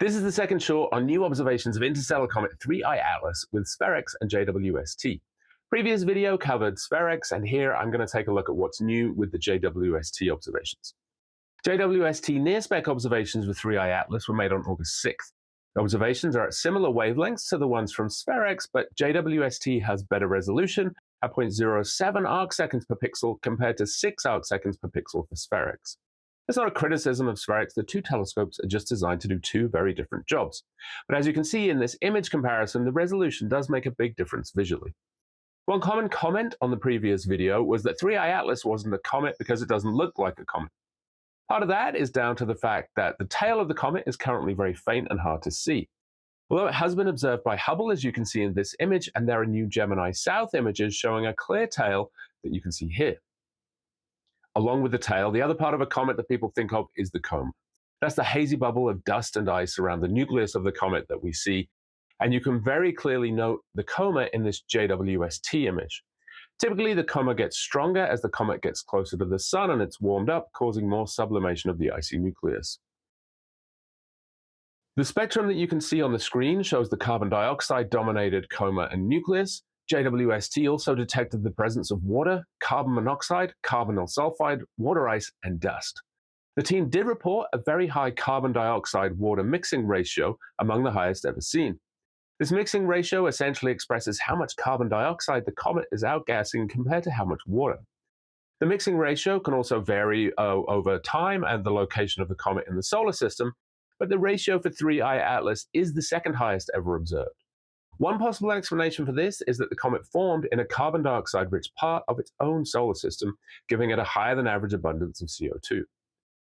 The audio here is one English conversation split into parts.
This is the second short on new observations of interstellar comet 3I Atlas with SPHEREX and JWST. Previous video covered SPHEREX, and here I'm going to take a look at what's new with the JWST observations. JWST near-spec observations with 3I Atlas were made on August 6th. The observations are at similar wavelengths to the ones from SPHEREX, but JWST has better resolution at 0.07 arcseconds per pixel compared to 6 arcseconds per pixel for SPHEREX. It's not a criticism of SPHEREX. The two telescopes are just designed to do two very different jobs. But as you can see in this image comparison, the resolution does make a big difference visually. One common comment on the previous video was that 3I Atlas wasn't a comet because it doesn't look like a comet. Part of that is down to the fact that the tail of the comet is currently very faint and hard to see. Although it has been observed by Hubble, as you can see in this image, and there are new Gemini South images showing a clear tail that you can see here. Along with the tail, the other part of a comet that people think of is the coma. That's the hazy bubble of dust and ice around the nucleus of the comet that we see, and you can very clearly note the coma in this JWST image. Typically, the coma gets stronger as the comet gets closer to the sun and it's warmed up, causing more sublimation of the icy nucleus. The spectrum that you can see on the screen shows the carbon dioxide-dominated coma and nucleus. JWST also detected the presence of water, carbon monoxide, carbonyl sulfide, water ice, and dust. The team did report a very high carbon dioxide-water mixing ratio, among the highest ever seen. This mixing ratio essentially expresses how much carbon dioxide the comet is outgassing compared to how much water. The mixing ratio can also vary over time and the location of the comet in the solar system, but the ratio for 3I Atlas is the second highest ever observed. One possible explanation for this is that the comet formed in a carbon dioxide-rich part of its own solar system, giving it a higher than average abundance of CO2.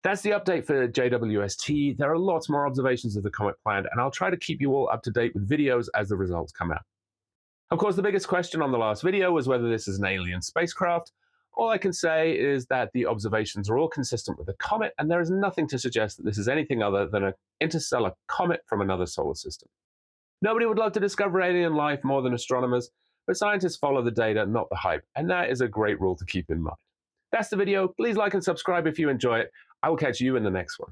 That's the update for JWST. There are lots more observations of the comet planned, and I'll try to keep you all up to date with videos as the results come out. Of course, the biggest question on the last video was whether this is an alien spacecraft. All I can say is that the observations are all consistent with a comet, and there is nothing to suggest that this is anything other than an interstellar comet from another solar system. Nobody would love to discover alien life more than astronomers, but scientists follow the data, not the hype, and that is a great rule to keep in mind. That's the video. Please like and subscribe if you enjoy it. I will catch you in the next one.